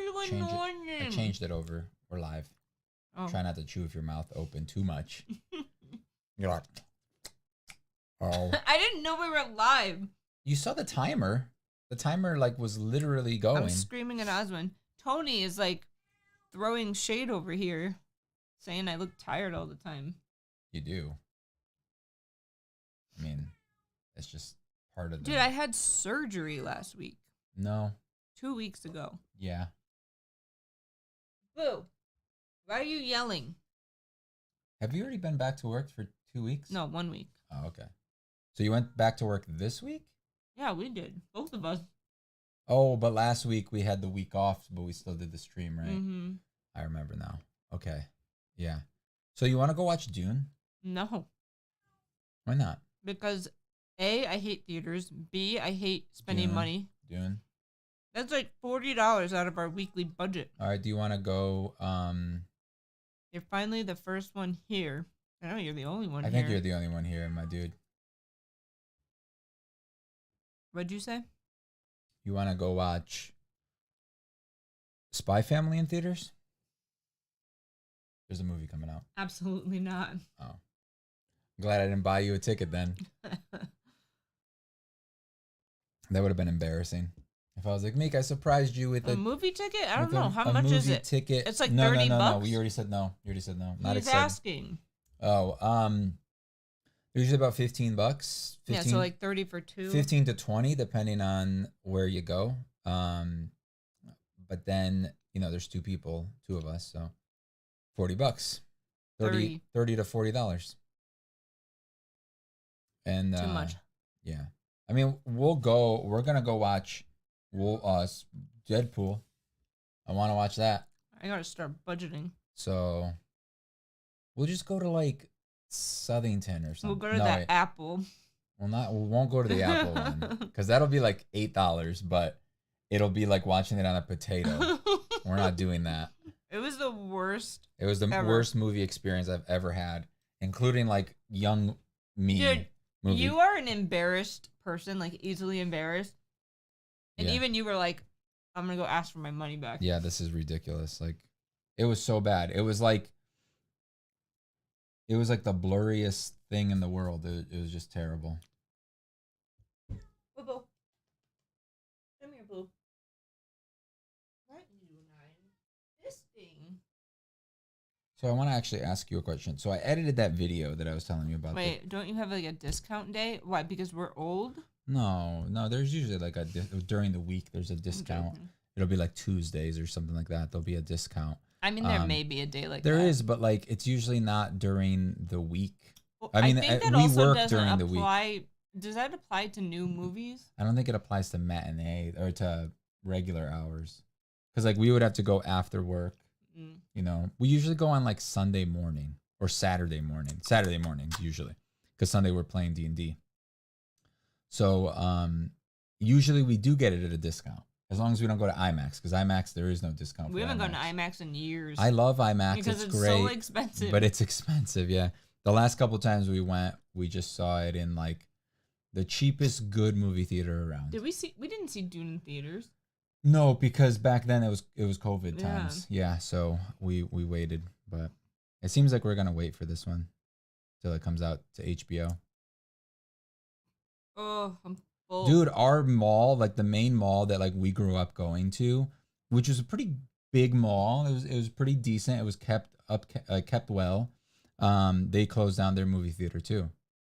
you annoying? I changed it over. We're live. Oh. Try not to chew with your mouth open too much. You're like, oh. I didn't know we were live. You saw the timer. The timer like was literally going. I'm screaming at Osmond. Tony is like throwing shade over here, saying I look tired all the time. You do. I mean, it's just part of the... Dude, I had surgery last week. No. 2 weeks ago. Yeah. Boo. Why are you yelling? Have you already been back to work for 2 weeks? No, 1 week. Oh, okay. So you went back to work this week? Yeah, we did. Both of us. Oh, but last week we had the week off, but we still did the stream, right? Mm-hmm. I remember now. Okay. Yeah. So you want to go watch Dune? No. Why not? Because A, I hate theaters. B, I hate spending money. Dune. That's like $40 out of our weekly budget. All right. Do you want to go? You're finally the first one here. I know you're the only one here. I think you're the only one here, my dude. What'd you say? You want to go watch Spy Family in theaters? There's a movie coming out. Absolutely not. Oh. Glad I didn't buy you a ticket then. That would have been embarrassing. If I was like, Meek, I surprised you with a movie ticket? I don't know. How much is movie it? Ticket. It's like no, $30. No. We already said no. You already said no. Not He's excited. asking. Oh, usually about $15. Yeah, so like 30 for two. 15 to 20, depending on where you go. But then, you know, there's two of us, so $40. 30 to $40. And too much. Yeah. I mean, we're gonna go watch Deadpool. I want to watch that. I gotta start budgeting. So we'll just go to like Southington or something. We'll go to that Apple. We won't go to the Apple one because that'll be like $8, but it'll be like watching it on a potato. We're not doing that. It was the worst. It was the worst movie experience I've ever had, including like young me. Dude, movie. You are an embarrassed person, like easily embarrassed. And even you were like, I'm going to go ask for my money back. Yeah, this is ridiculous. Like, it was so bad. It was like the blurriest thing in the world. It was just terrible. Boo. Come here, Boo. Not you, Nine. This thing. So I want to actually ask you a question. So I edited that video that I was telling you about. Wait, don't you have like a discount day? Why? Because we're old? No. There's usually like during the week there's a discount. It'll be like Tuesdays or something like that. There'll be a discount. I mean, there may be a day like there that. There is, but like it's usually not during the week. Well, I mean, think that we also work during the week. Does that apply to new movies? I don't think it applies to matinee or to regular hours. Because like we would have to go after work. You know, we usually go on like Sunday morning or Saturday morning. Saturday mornings usually, because Sunday we're playing D&D. So usually we do get it at a discount as long as we don't go to IMAX, because IMAX there is no discount. We haven't gone to IMAX in years. I love IMAX. Because it's great, so expensive. but it's expensive. Yeah, the last couple times we went, we just saw it in like the cheapest good movie theater around. Did we see? We didn't see Dune in theaters. No, because back then it was COVID times. Yeah, so we waited, but it seems like we're gonna wait for this one till it comes out to HBO. Oh, I'm full. Dude, our mall, like the main mall that like we grew up going to, which was a pretty big mall. It was pretty decent. It was kept well. They closed down their movie theater too,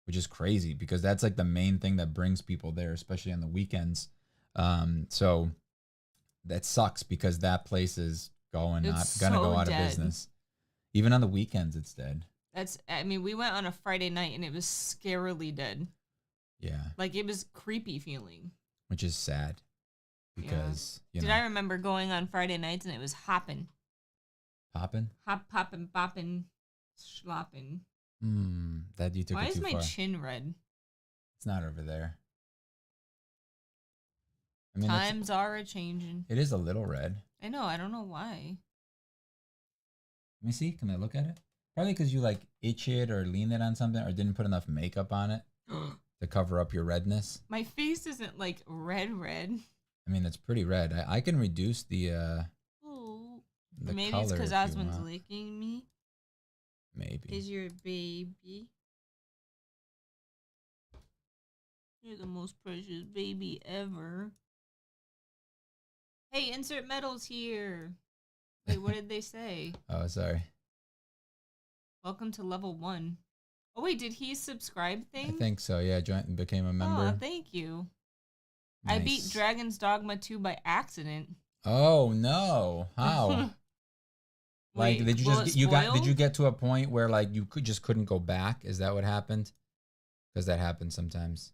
which is crazy because that's like the main thing that brings people there, especially on the weekends. So that sucks because that place is gonna go out of business. Even on the weekends, it's dead. I mean, we went on a Friday night and it was scarily dead. Yeah. Like it was creepy feeling. Which is sad because, Did I remember going on Friday nights and it was hopping. Popping? Popping, bopping, schlopping. That you took Why it too far. is my chin red? It's not over there. I mean, times are a changing. It is a little red. I know. I don't know why. Let me see. Can I look at it? Probably because you like itch it or lean it on something or didn't put enough makeup on it to cover up your redness. My face isn't like red. I mean, it's pretty red. I can reduce the the Maybe color it's because if you Osmond's want. licking me. Maybe. Is your baby? You're the most precious baby ever. Hey, insert medals here. Wait, what did they say? Oh, sorry. Welcome to level 1. Oh wait, did he subscribe thing? I think so. Yeah, joined and became a member. Oh, thank you. Nice. I beat Dragon's Dogma 2 by accident. Oh no! How? Like, Wait, did you will just it did you spoil? get to a point where like you couldn't go back? Is that what happened? Because that happens sometimes.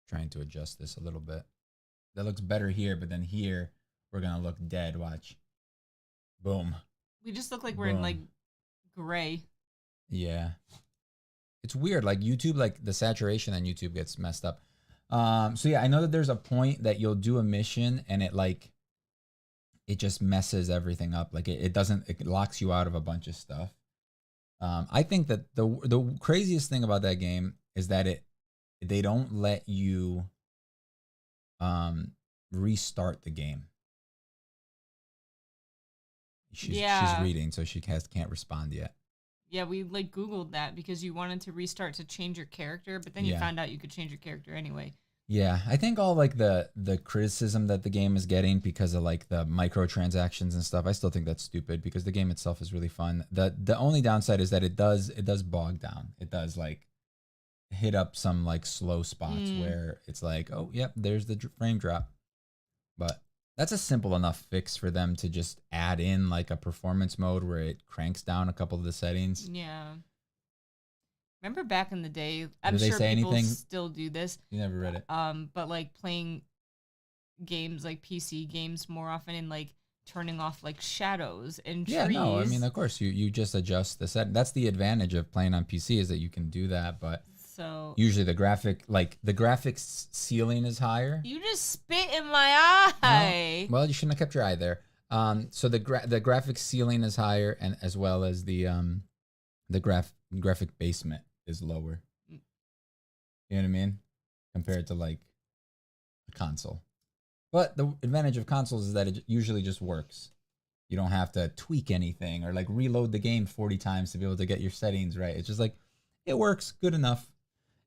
Trying to adjust this a little bit. That looks better here, but then here we're gonna look dead. Watch. Boom. We just look like we're in like gray. Yeah. It's weird. Like YouTube, like the saturation on YouTube gets messed up. So yeah, I know that there's a point that you'll do a mission and it just messes everything up. Like it locks you out of a bunch of stuff. I think that the craziest thing about that game is that they don't let you restart the game. She's reading, so she can't respond yet. Yeah, we like Googled that because you wanted to restart to change your character, but then you found out you could change your character anyway. Yeah, I think all like the criticism that the game is getting because of like the microtransactions and stuff, I still think that's stupid because the game itself is really fun. The only downside is that it does bog down. It does like hit up some like slow spots where it's like, oh, yep, there's the frame drop. But that's a simple enough fix for them to just add in like a performance mode where it cranks down a couple of the settings. Yeah. Remember back in the day, I'm sure people anything? still do this. You never read it. But like playing games like PC games more often and like turning off like shadows and trees. Yeah, no, I mean, of course you just adjust the set. That's the advantage of playing on PC is that you can do that, but so usually the graphics ceiling is higher. You just spit in my eye. Well, you shouldn't have kept your eye there. So the graphics ceiling is higher, and as well as the graphic basement is lower. You know what I mean? Compared to like a console. But the advantage of consoles is that it usually just works. You don't have to tweak anything or like reload the game 40 times to be able to get your settings right. It's just like, it works good enough.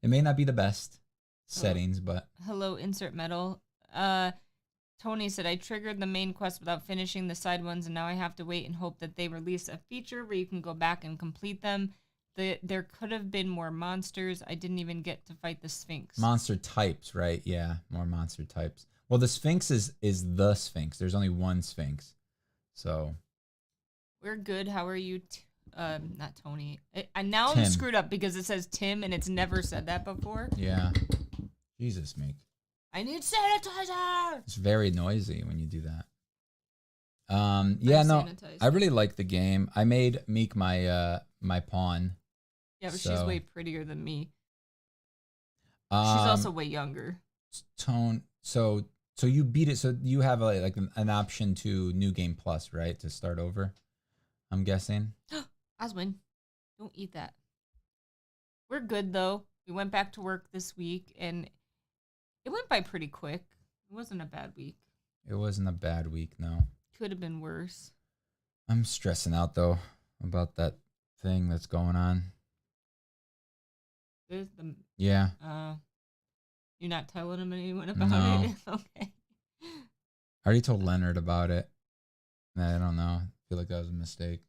It may not be the best settings, but... Hello, insert metal. Tony said, I triggered the main quest without finishing the side ones, and now I have to wait and hope that they release a feature where you can go back and complete them. There could have been more monsters. I didn't even get to fight the Sphinx. Monster types, right? Yeah, more monster types. Well, the Sphinx is the Sphinx. There's only one Sphinx. So... We're good. How are you? Not Tony. Now Tim. I'm screwed up because it says Tim and it's never said that before. Yeah. Jesus, Meek. I need sanitizer. It's very noisy when you do that. Yeah, no, I really like the game. I made Meek my my pawn. Yeah, but she's way prettier than me. She's also way younger. So you beat it. So you have like an option to New Game Plus, right, to start over. I'm guessing. Oswin, don't eat that. We're good though. We went back to work this week and it went by pretty quick. It wasn't a bad week. It wasn't a bad week, no. Could have been worse. I'm stressing out though about that thing that's going on. Yeah. You're not telling anyone about it? Okay. I already told Leonard about it. I don't know. I feel like that was a mistake.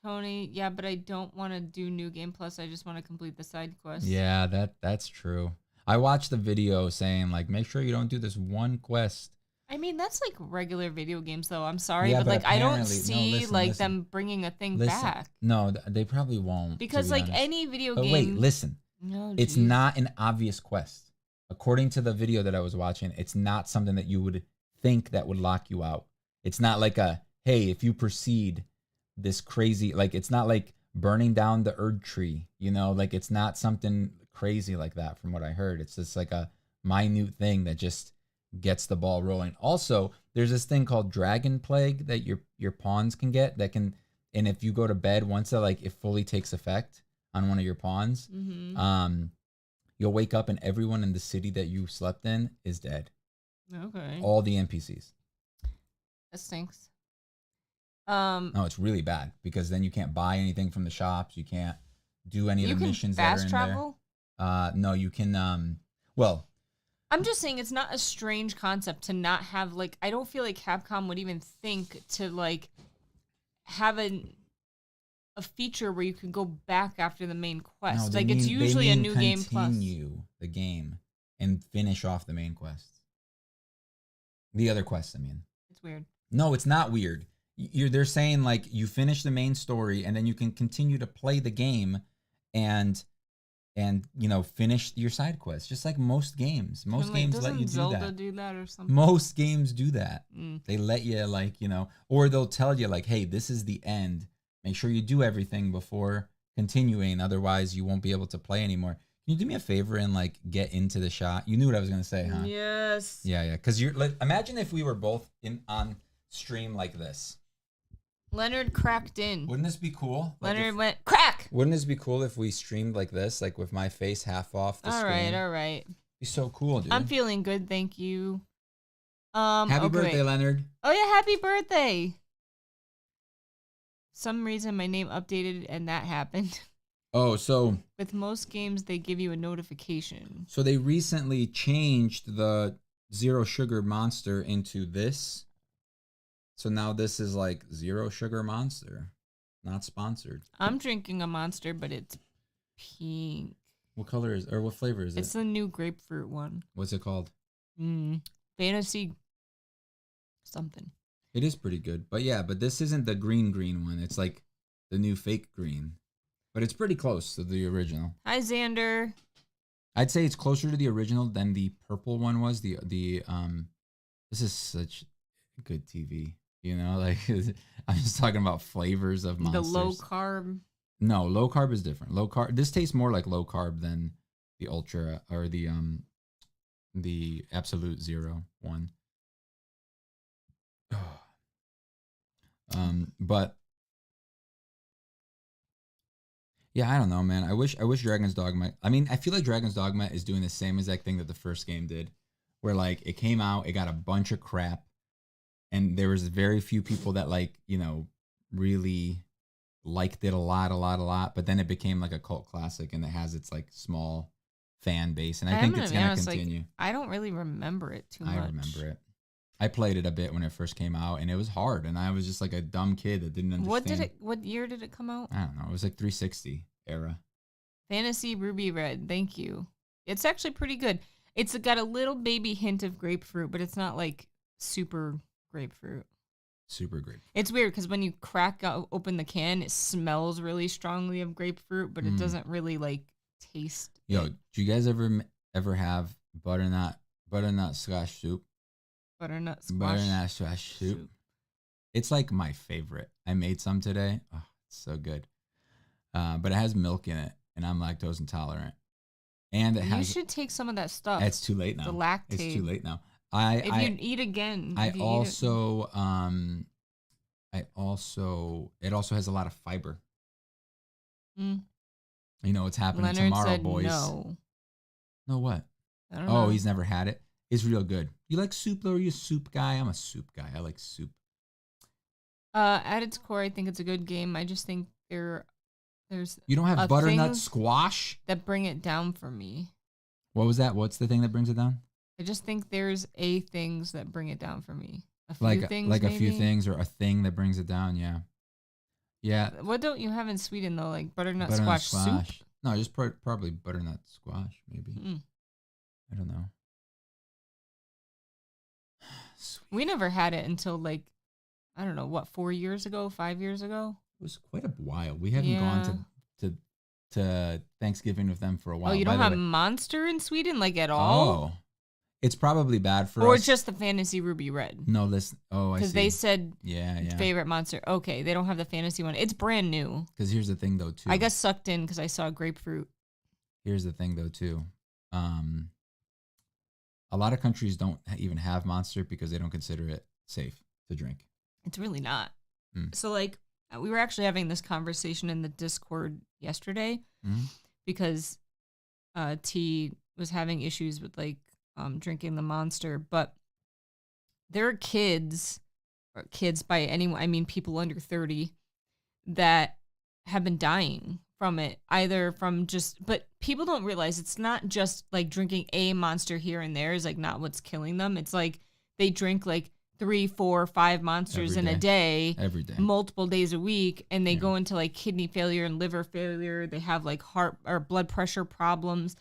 Tony, yeah, but I don't want to do New Game Plus. I just want to complete the side quest. Yeah, that's true. I watched the video saying, like, make sure you don't do this one quest. I mean, that's like regular video games, though. I'm sorry, but like, I don't see them bringing a thing back. No, they probably won't. Because like any video game. Wait, listen. No, it's not an obvious quest. According to the video that I was watching, it's not something that you would think that would lock you out. It's not like hey, if you proceed this crazy, like it's not like burning down the Erd tree, you know, like it's not something crazy like that from what I heard. It's just like a minute thing that just gets the ball rolling. Also, there's this thing called Dragon Plague that your pawns can get that can, and if you go to bed, once it fully takes effect on one of your pawns, you'll wake up and everyone in the city that you slept in is dead. Okay. All the NPCs. That stinks. No, it's really bad because then you can't buy anything from the shops. You can't do any of the missions that are in travel? there. No, you can. Well, I'm just saying it's not a strange concept to not have like. I don't feel like Capcom would even think to like have a feature where you can go back after the main quest. no, Like it's usually a new game plus. Continue the game and finish off the main quest. The other quests, I mean. It's weird. No, it's not weird. They're saying like you finish the main story and then you can continue to play the game and finish your side quests, just like most games. Most games let you do Zelda that. do that or something? Most games do that. Mm. They let you or they'll tell you like, hey, this is the end. Make sure you do everything before continuing, otherwise you won't be able to play anymore. Can you do me a favor and like get into the shot? You knew what I was gonna say, huh? Yes. Yeah. Because you're like, imagine if we were both on stream like this. Leonard cracked in. Wouldn't this be cool? Leonard went crack. Wouldn't this be cool if we streamed like this, like with my face half off the screen? All right. Be so cool, dude. I'm feeling good, thank you. Happy birthday, Leonard. Oh yeah, happy birthday. Some reason my name updated and that happened. Oh, so with most games they give you a notification. So they recently changed the Zero Sugar Monster into this. So now this is like Zero Sugar Monster. Not sponsored. I'm drinking a Monster, but it's pink. What color is, or what flavor is it? It's the new grapefruit one. What's it called? Fantasy something. It is pretty good. But yeah, but this isn't the green one. It's like the new fake green. But it's pretty close to the original. Hi, Xander. I'd say it's closer to the original than the purple one was. This is such good TV. You know, like I'm just talking about flavors of monsters. The low carb. No, low carb is different. Low carb. This tastes more like low carb than the ultra or the absolute zero one. But yeah, I don't know, man. I wish Dragon's Dogma. I mean, I feel like Dragon's Dogma is doing the same exact thing that the first game did, where like it came out, it got a bunch of crap, and there was very few people that like, really liked it a lot, but then it became like a cult classic and it has its like small fan base, and I think it's going to continue. Like, I don't really remember it too much. I remember it. I played it a bit when it first came out, and it was hard, and I was just like a dumb kid that didn't understand. What year did it come out? I don't know. It was like 360 era. Fantasy Ruby Red. Thank you. It's actually pretty good. It's got a little baby hint of grapefruit, but it's not like super grapefruit. Super great. It's weird because when you crack open the can, it smells really strongly of grapefruit, but it doesn't really like taste. Yo, do you guys ever have butternut squash soup? Butternut squash soup. It's like my favorite. I made some today. Oh, it's so good. But it has milk in it, and I'm lactose intolerant. And you should take some of that stuff. It's too late now. The lactate. It's too late now. If you eat again. It also has a lot of fiber. You know what's happening Leonard tomorrow, said boys. No what? I don't know. He's never had it. It's real good. You like soup though? Are you a soup guy? I'm a soup guy. I like soup. At its core, I think it's a good game. I just think there's you don't have butternut squash that bring it down for me. What was that? What's the thing that brings it down? I just think there's things that bring it down for me. A few things or a thing that brings it down. Yeah. Yeah. What don't you have in Sweden though? Like butternut squash soup? No, just probably butternut squash. Maybe. I don't know. We never had it until like, I don't know, 4 years ago, 5 years ago? It was quite a while. We haven't gone to Thanksgiving with them for a while. Oh, you don't have Monster in Sweden, like at all? Oh. It's probably bad for us. Or it's just the Fantasy Ruby Red. No, listen. Oh, I see. Because they said yeah. favorite monster. Okay, they don't have the fantasy one. It's brand new. Because here's the thing, though, too. I got sucked in because I saw grapefruit. Here's the thing, though, too. A lot of countries don't even have Monster because they don't consider it safe to drink. It's really not. So, like, we were actually having this conversation in the Discord yesterday because T was having issues with, like, drinking the Monster. But there are kids, or kids by anyone, I mean people under 30, that have been dying from it, either from just, but people don't realize it's not just like drinking a Monster here and there is like not what's killing them. It's like they drink like 3, 4, 5 Monsters in a day, every day, multiple days a week, and they go into like kidney failure and liver failure. They have like heart or blood pressure problems,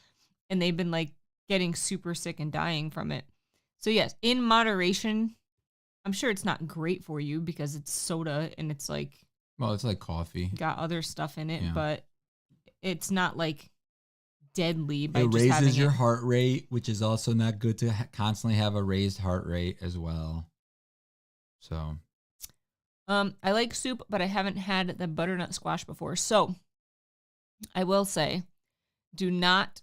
and they've been like getting super sick and dying from it. So yes, in moderation. I'm sure it's not great for you because it's soda and it's like, well, it's like coffee. Got other stuff in it, but it's not like deadly by it just having raises your heart rate, which is also not good to constantly have a raised heart rate as well. So, I like soup, but I haven't had the butternut squash before. So, I will say, do not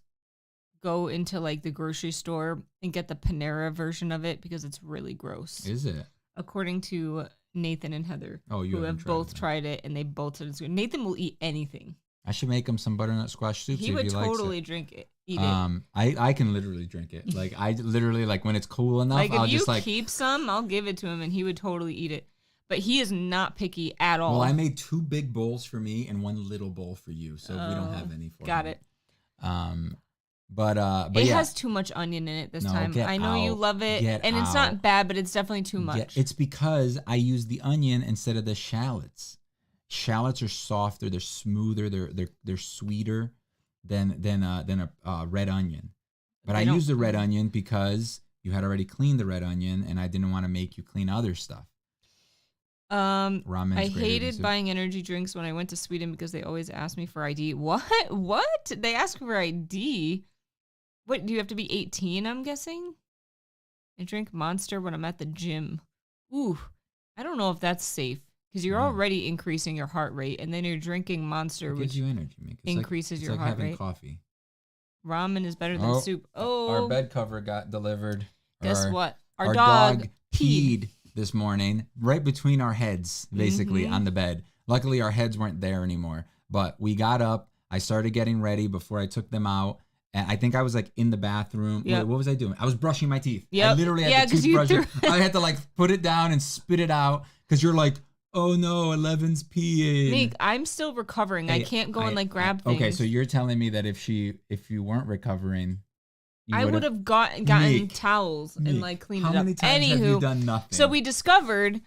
go into like the grocery store and get the Panera version of it because it's really gross. Is it? According to Nathan and Heather, who have both tried it, and they both said it's good. Nathan will eat anything. I should make him some butternut squash soup. He would totally drink it, eat it. I can literally drink it. Like I literally like when it's cool enough. Like I'll if just you keep some, I'll give it to him, and he would totally eat it. But he is not picky at all. Well, I made 2 big bowls for me and 1 little bowl for you, so we don't have any for. Got it. But it has too much onion in it this time. I know you love it, and it's not bad, but it's definitely too much. It's because I use the onion instead of the shallots. Shallots are softer, they're smoother, they're sweeter than a red onion. But I use the red onion because you had already cleaned the red onion, and I didn't want to make you clean other stuff. I hated buying energy drinks when I went to Sweden because they always asked me for ID. What? They ask for ID? What, do you have to be 18, I'm guessing? I drink Monster when I'm at the gym. Ooh, I don't know if that's safe because you're already increasing your heart rate, and then you're drinking Monster, which gives you energy, increases your heart rate. It's like having coffee. Ramen is better than soup. Oh, our bed cover got delivered. Guess what? Our dog peed this morning right between our heads, basically on the bed. Luckily, our heads weren't there anymore, but we got up. I started getting ready before I took them out. And I think I was like in the bathroom. Yep. Wait, what was I doing? I was brushing my teeth. Yep. I literally had to toothbrush it. I had to like put it down and spit it out because you're like, oh no, 11's peeing. Meek, I'm still recovering. I can't go and like grab things. Okay, so you're telling me that if you weren't recovering, I would have gotten towels and like cleaned it up. How many times have you done nothing? So we discovered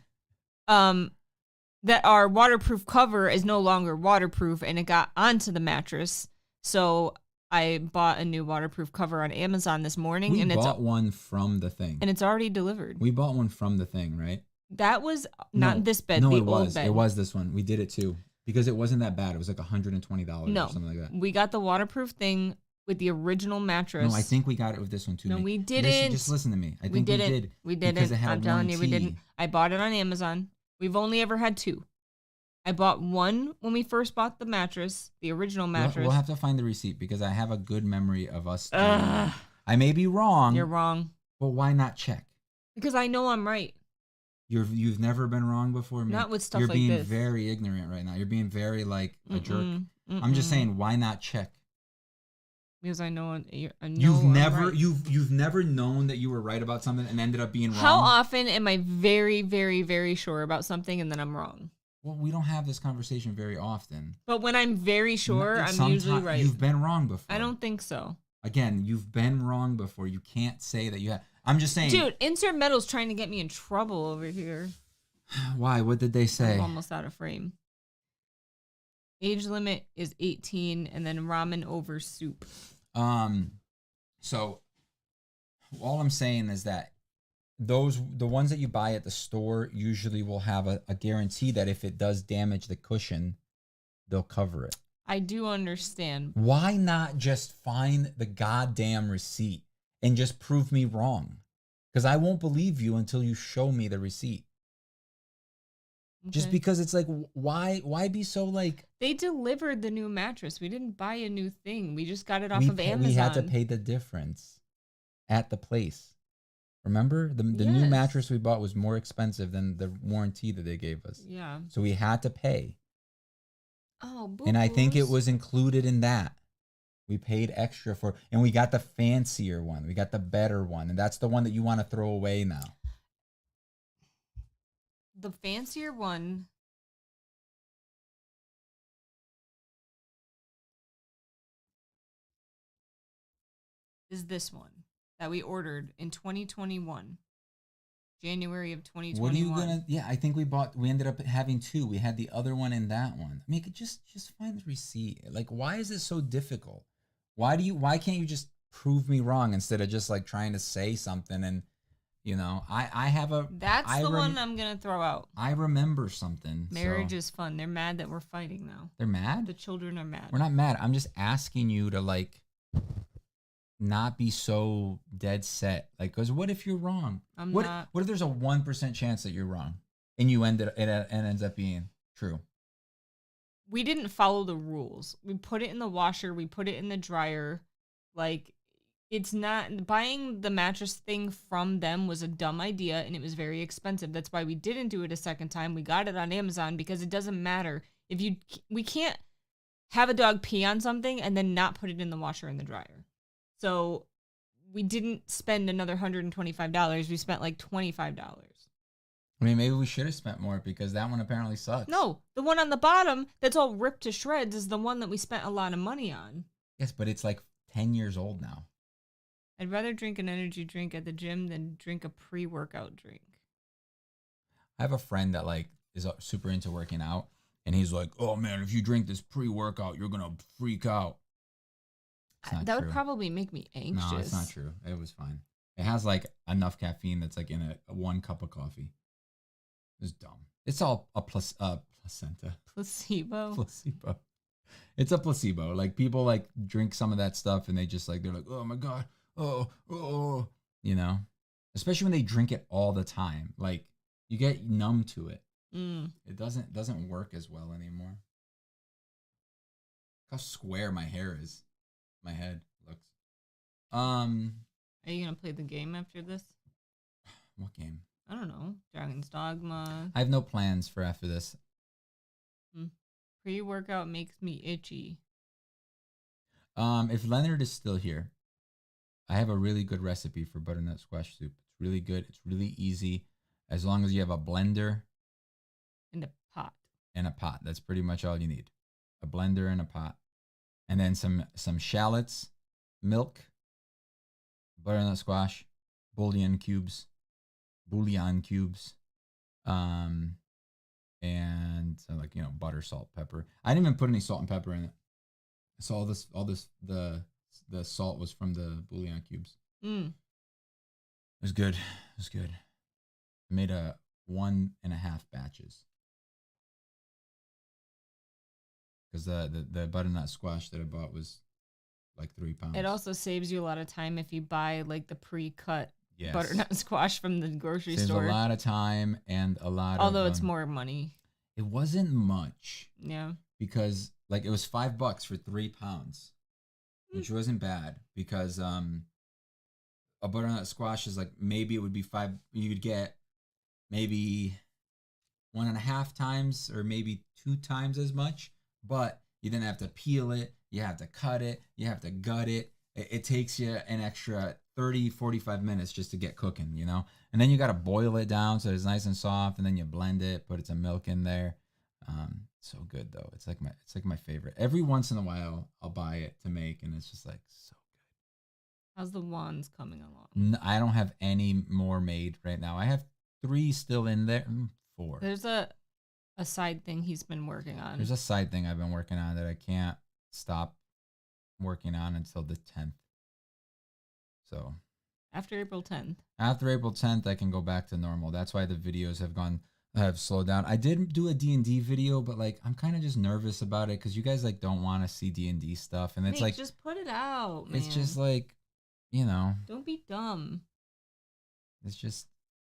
that our waterproof cover is no longer waterproof, and it got onto the mattress. So I bought a new waterproof cover on Amazon this morning. We bought one from the thing. And it's already delivered. We bought one from the thing, right? That was not this bed, the old bed. It was this one. We did it too. Because it wasn't that bad. It was like $120 or something like that. We got the waterproof thing with the original mattress. No, I think we got it with this one too. No, we didn't. Just listen to me. I think we did. We didn't. I'm telling you, we didn't. I bought it on Amazon. We've only ever had 2. I bought one when we first bought the mattress, the original mattress. We'll have to find the receipt because I have a good memory of us doing that. I may be wrong. You're wrong. But why not check? Because I know I'm right. You've never been wrong before? Not with stuff like this. You're being very ignorant right now. You're being very like a jerk. I'm just saying, why not check? Because I know you've never known that you were right about something and ended up being wrong. How often am I very, very, very sure about something and then I'm wrong? Well, we don't have this conversation very often. But when I'm very sure, I'm usually right. You've been wrong before. I don't think so. Again, you've been wrong before. You can't say that you have. I'm just saying. Dude, Insert Metal's trying to get me in trouble over here. Why? What did they say? I'm almost out of frame. Age limit is 18, and then ramen over soup. So all I'm saying is that the ones that you buy at the store usually will have a guarantee that if it does damage the cushion, they'll cover it. I do understand. Why not just find the goddamn receipt and just prove me wrong? Because I won't believe you until you show me the receipt. Okay. Just because it's like, why be so like... They delivered the new mattress. We didn't buy a new thing. We just got it off of Amazon. We had to pay the difference at the place. Remember? The new mattress we bought was more expensive than the warranty that they gave us. Yeah. So we had to pay. Oh, boo-boos. And I think it was included in that. We paid extra for, and we got the fancier one. We got the better one. And that's the one that you want to throw away now. The fancier one is this one that we ordered in 2021, January of 2021. What are you gonna? Yeah, I think we ended up having two. We had the other one and that one. I mean, just find the receipt. Like, why is it so difficult? Why can't you just prove me wrong instead of just like trying to say something? And I have a. That's the one I'm gonna throw out. I remember something. Marriage is fun. They're mad that we're fighting now. They're mad? The children are mad. We're not mad. I'm just asking you to like not be so dead set. Like, because what if you're wrong? What if there's a 1% chance that you're wrong and it ends up being true? We didn't follow the rules. We put it in the washer. We put it in the dryer. Like, it's not, buying the mattress thing from them was a dumb idea and it was very expensive. That's why we didn't do it a second time. We got it on Amazon because it doesn't matter. We can't have a dog pee on something and then not put it in the washer and the dryer. So we didn't spend another $125. We spent like $25. I mean, maybe we should have spent more because that one apparently sucks. No, the one on the bottom that's all ripped to shreds is the one that we spent a lot of money on. Yes, but it's like 10 years old now. I'd rather drink an energy drink at the gym than drink a pre-workout drink. I have a friend that like is super into working out, and he's like, "Oh man, if you drink this pre-workout, you're gonna freak out." That would probably make me anxious. No, it's not true. It was fine. It has like enough caffeine that's like in a 1 cup of coffee. It's dumb. It's all a placenta. Placebo. It's a placebo. Like people like drink some of that stuff and they're like, oh my God. Oh, especially when they drink it all the time. Like you get numb to it. It doesn't work as well anymore. How square my hair is. My head looks. Are you gonna play the game after this? What game? I don't know. Dragon's Dogma. I have no plans for after this. Pre-workout makes me itchy. If Leonard is still here, I have a really good recipe for butternut squash soup. It's really good. It's really easy. As long as you have a blender and a pot. That's pretty much all you need. A blender and a pot. And then some shallots, milk, butternut squash, bouillon cubes, and so like butter, salt, pepper. I didn't even put any salt and pepper in it. So the salt was from the bouillon cubes. It was good. I made 1.5 batches. Because the butternut squash that I bought was like 3 pounds. It also saves you a lot of time if you buy like the pre-cut butternut squash from the grocery store. Saves a lot of time and a lot Although it's more money. It wasn't much. Yeah. Because like it was $5 for 3 pounds, which wasn't bad because a butternut squash is like maybe it would be 5. You would get maybe 1.5 times or maybe 2 times as much. But you didn't have to peel it. You have to cut it. You have to gut it. It takes you an extra 30, 45 minutes just to get cooking, And then you got to boil it down so it's nice and soft. And then you blend it, put some milk in there. So good, though. It's like my favorite. Every once in a while, I'll buy it to make. And it's just like so good. How's the wands coming along? I don't have any more made right now. I have 3 still in there. 4. There's a side thing he's been working on. There's a side thing I've been working on that I can't stop working on until the 10th. So after April 10th. After April 10th, I can go back to normal. That's why the videos have slowed down. I did do a D&D video, but like I'm kind of just nervous about it because you guys like don't want to see D&D stuff, and it's like just put it out, man. It's just like Don't be dumb. It's just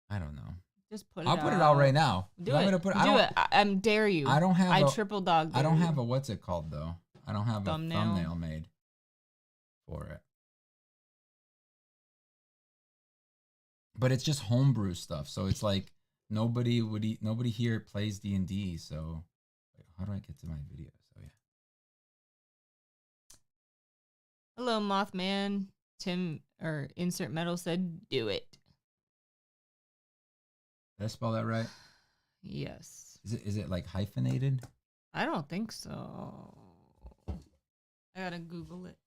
I don't know. Just put it out. I'll put it out right now. Do it. Do it. I dare you. I don't have. I triple dog. I don't have a what's it called though. I don't have a thumbnail made for it. But it's just homebrew stuff, so it's like nobody here plays D&D. So how do I get to my videos? Oh yeah. Hello, Mothman. Tim or Insert Metal said, "Do it." Did I spell that right? Yes. Is it like hyphenated? I don't think so. I gotta Google it.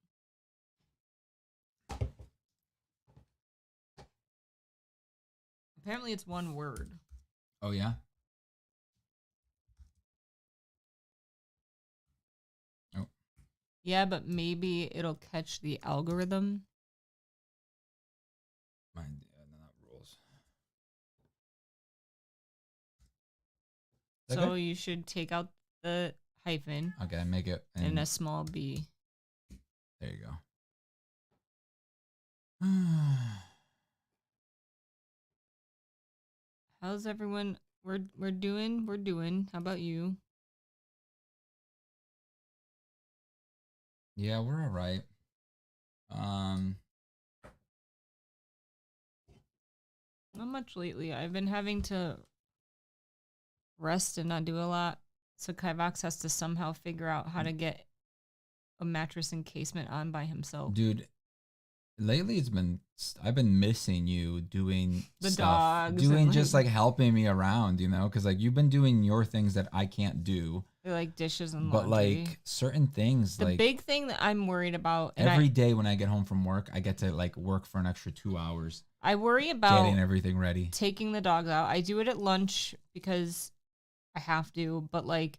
Apparently it's one word. Oh yeah. Oh. Yeah, but maybe it'll catch the algorithm. Mine, not rules. So you should take out the hyphen. Okay, make it And a small b. There you go. How's everyone? We're doing. We're doing. How about you? Yeah, we're all right. Not much lately. I've been having to rest and not do a lot. So Kivox has to somehow figure out how to get a mattress encasement on by himself. Dude, lately I've been missing you doing the stuff, dogs, doing and just like helping me around, you know, because like you've been doing your things that I can't do. They're like dishes and but laundry. Like certain things, the like big thing that I'm worried about every day when I get home from work, I get to like work for an extra 2 hours. I worry about getting everything ready, taking the dogs out. I do it at lunch because I have to, but like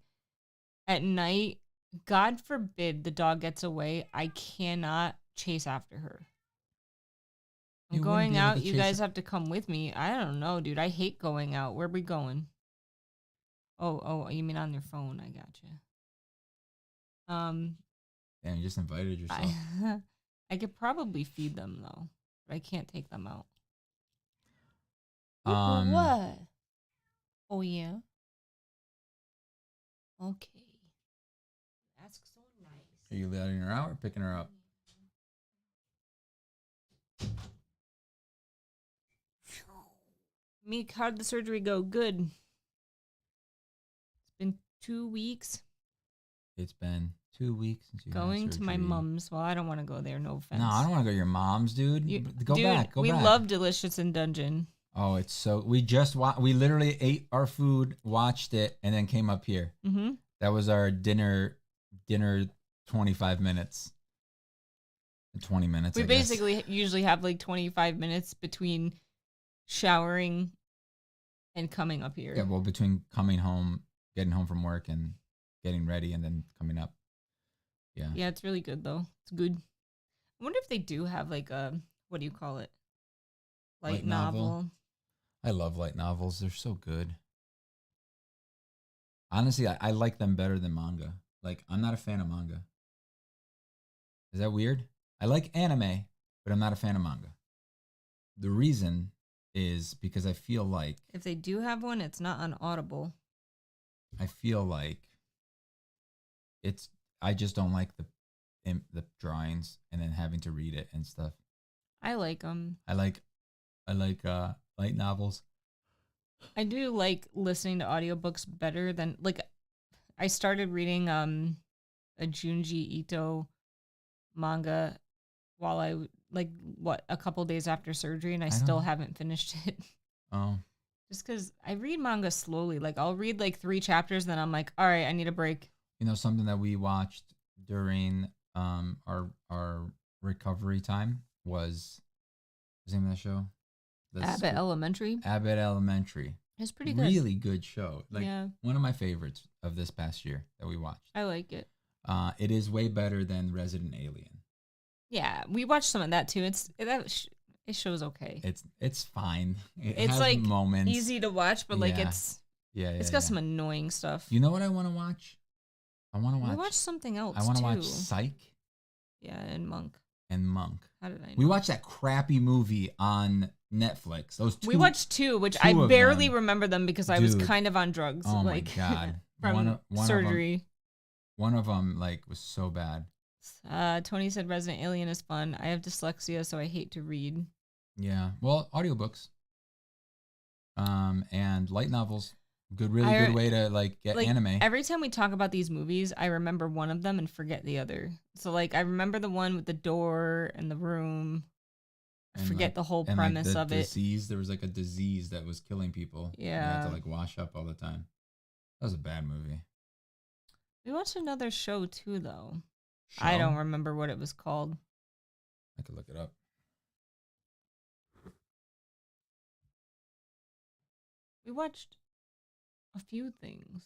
at night, God forbid the dog gets away, I cannot chase after her. I'm going out. You guys have to come with me. I don't know, dude. I hate going out. Where are we going? Oh, you mean on your phone? I gotcha. Damn, you just invited yourself. I could probably feed them though, but I can't take them out. What? Oh yeah. Okay. That's so nice. Are you letting her out or picking her up? Meek, how'd the surgery go? Good. It's been 2 weeks. It's been 2 weeks since you going to my mom's. Well, I don't want to go there. No offense. No, I don't want to go to your mom's, dude. Go back. We love Delicious in Dungeon. Oh, it's so. We just we literally ate our food, watched it, and then came up here. Mm-hmm. That was our dinner. 25 minutes. 20 minutes. We basically usually have like 25 minutes between showering and coming up here. Yeah, well, between coming home, getting home from work, and getting ready, and then coming up. Yeah. Yeah, it's really good though. It's good. I wonder if they do have like a, what do you call it? Light novel. I love light novels. They're so good. Honestly, I like them better than manga. Like, I'm not a fan of manga. Is that weird? I like anime, but I'm not a fan of manga. The reason is because I feel like if they do have one, it's not on Audible. I feel like I just don't like the drawings and then having to read it and stuff. I like them. I like light novels. I do like listening to audiobooks better than like I started reading a Junji Ito manga while I a couple days after surgery, and I still haven't finished it. Oh. Just because I read manga slowly. Like I'll read like 3 chapters, then I'm like, all right, I need a break. You know, something that we watched during our recovery time was the name of that show? Abbott Elementary. Abbott Elementary. It's pretty good. Really good show. Like yeah. One of my favorites of this past year that we watched. I like it. It is way better than Resident Alien. Yeah, we watched some of that too. It show's okay. It's fine. It's has like moments. easy to watch, but like it's got some annoying stuff. You know what I want to watch? I want to watch. We watched something else. I want to watch Psych. Yeah, and Monk. How did I know? We watched that crappy movie on Netflix. We watched 2, which I barely remember them because I was kind of on drugs. Oh my god! From surgery. One of them like was so bad. Tony said Resident Alien is fun. I have dyslexia, so I hate to read. Yeah, well, audiobooks. And light novels. Really good way to like get anime. Every time we talk about these movies, I remember one of them and forget the other. So like I remember the one with the door and the room. And forget the whole and premise the of it. disease. There was like a disease that was killing people. Yeah. They had to like wash up all the time. That was a bad movie. We watched another show too, though. Show? I don't remember what it was called. I could look it up. We watched a few things.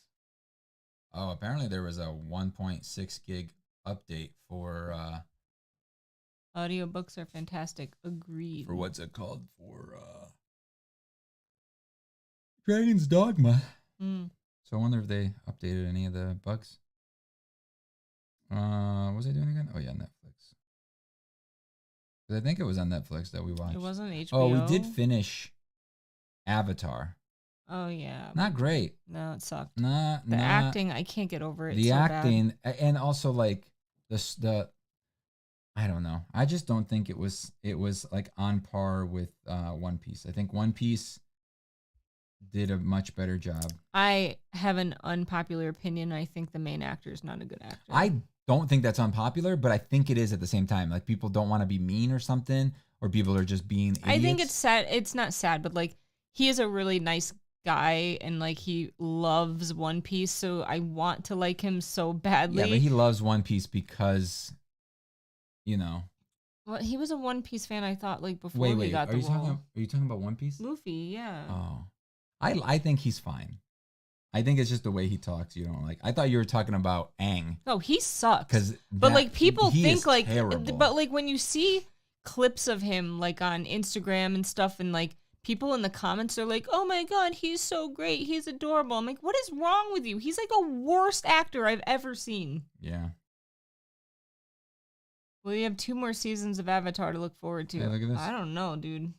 Oh, apparently there was a 1.6 gig update for Audiobooks are fantastic. Agreed. for what's it called? For Dragon's Dogma. Mm. So I wonder if they updated any of the bugs. What was I doing again? Oh yeah, Netflix. 'Cause I think it was on Netflix that we watched. It wasn't HBO. Oh, we did finish Avatar. Oh yeah. Not great. No, it sucked. The The acting, I can't get over it. The so acting, bad. and also like the I don't know. I just don't think it was like on par with One Piece. I think One Piece did a much better job. I have an unpopular opinion. I think the main actor is not a good actor. I don't think that's unpopular, but I think it is at the same time. Like people don't want to be mean or something, or people are just being idiots. I think it's sad. It's not sad, but like he is a really nice guy and like he loves One Piece, so I want to like him so badly. Yeah, but he loves One Piece because, you know. Well, he was a One Piece fan, I thought, like before he got the role. Are you talking about One Piece? Luffy, yeah. Oh, I think he's fine. I think it's just the way he talks you don't like. I thought you were talking about Aang. No, he sucks. But like people think like, terrible. but like when you see clips of him like on Instagram and stuff, and like people in the comments are like, "Oh my god, he's so great, he's adorable." I'm like, "What is wrong with you? He's like a worst actor I've ever seen." Yeah. Well, you have 2 more seasons of Avatar to look forward to. Hey, look at this. I don't know, dude.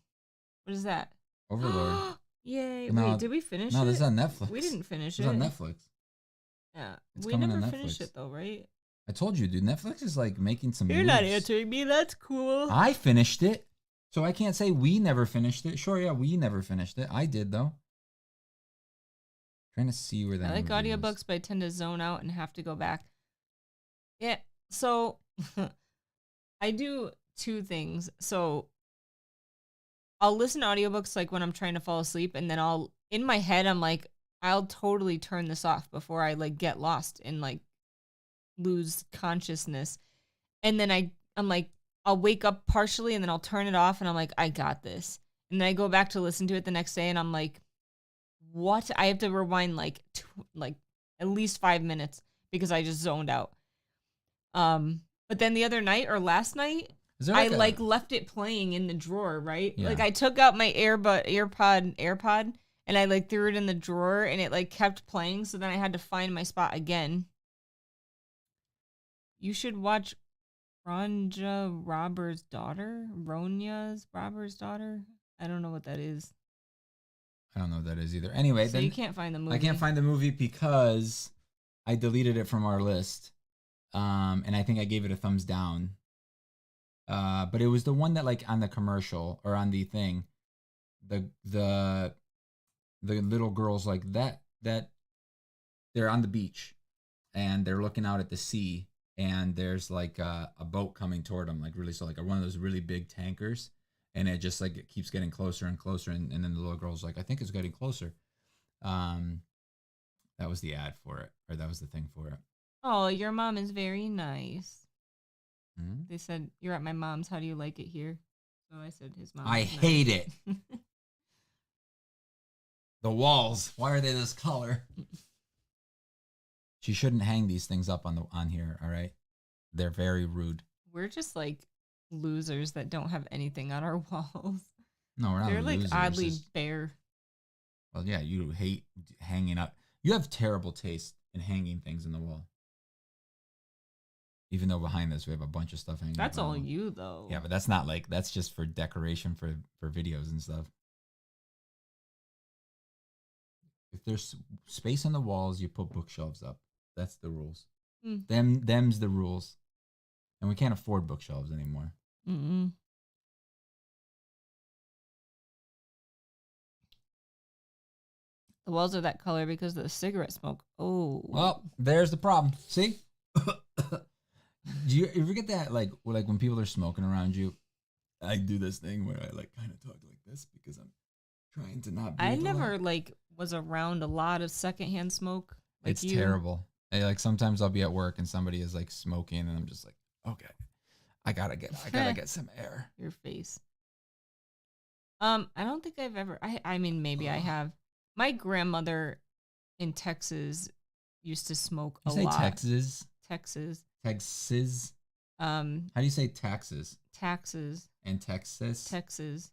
What is that? Overlord. Yay! No, Wait, did we finish it? No, this is on Netflix. We didn't finish it. It's on Netflix. Yeah, It's we coming never on finished Netflix. it though, right? I told you, dude. Netflix is like making some. You're moves. not answering me. That's cool. I finished it, so I can't say we never finished it. Sure, yeah, we never finished it. I did though. Trying to see where that. I like movie audiobooks, is. but I tend to zone out and have to go back. Yeah, so I do 2 things. So I'll listen to audiobooks like when I'm trying to fall asleep, and then in my head I'm like, I'll totally turn this off before I like get lost and like lose consciousness. And then I'm like, I'll wake up partially and then I'll turn it off and I'm like, I got this. And then I go back to listen to it the next day and I'm like, what? I have to rewind like at least 5 minutes because I just zoned out. But then the other night or last night, I left it playing in the drawer, right? Yeah. Like I took out my AirPod and I like threw it in the drawer and it like kept playing. So then I had to find my spot again. You should watch Ronja Roberts' daughter. Ronja's Roberts' daughter. I don't know what that is. I don't know what that is either. Anyway, So then you can't find the movie. I can't find the movie because I deleted it from our list. And I think I gave it a thumbs down. But it was the one that like on the commercial or on the thing, the little girls like that they're on the beach and they're looking out at the sea and there's like a boat coming toward them, like really, so like one of those really big tankers, and it just like it keeps getting closer and closer, and then the little girl's like, I think it's getting closer. That was the ad for it, or that was the thing for it. Oh, your mom is very nice. Hmm? They said, you're at my mom's. How do you like it here? So I said his mom. I is nice. hate it. The walls, why are they this color? She shouldn't hang these things up on here, all right? They're very rude. We're just like losers that don't have anything on our walls. No, we're not They're like losers. oddly It's- bare. Well, yeah, you hate hanging up. You have terrible taste in hanging things in the wall. Even though behind this we have a bunch of stuff hanging. That's up on all the wall. you though. Yeah, but that's not like, that's just for decoration for videos and stuff. If there's space on the walls, you put bookshelves up. That's the rules. Them's the rules. And we can't afford bookshelves anymore. Mm-mm. The walls are that color because of the cigarette smoke. Oh. Well, there's the problem. See? Do you ever get that like when people are smoking around you I do this thing where I like kind of talk like this because I'm trying to not breathe. I never like was around a lot of secondhand smoke. Like it's terrible. Like sometimes I'll be at work and somebody is like smoking and I'm just like, okay, I gotta get some air. Your face. I don't think I've ever. I mean, maybe I have. My grandmother in Texas used to smoke a lot. Texas. Texas. How do you say taxes? Taxes. And Texas. Texas.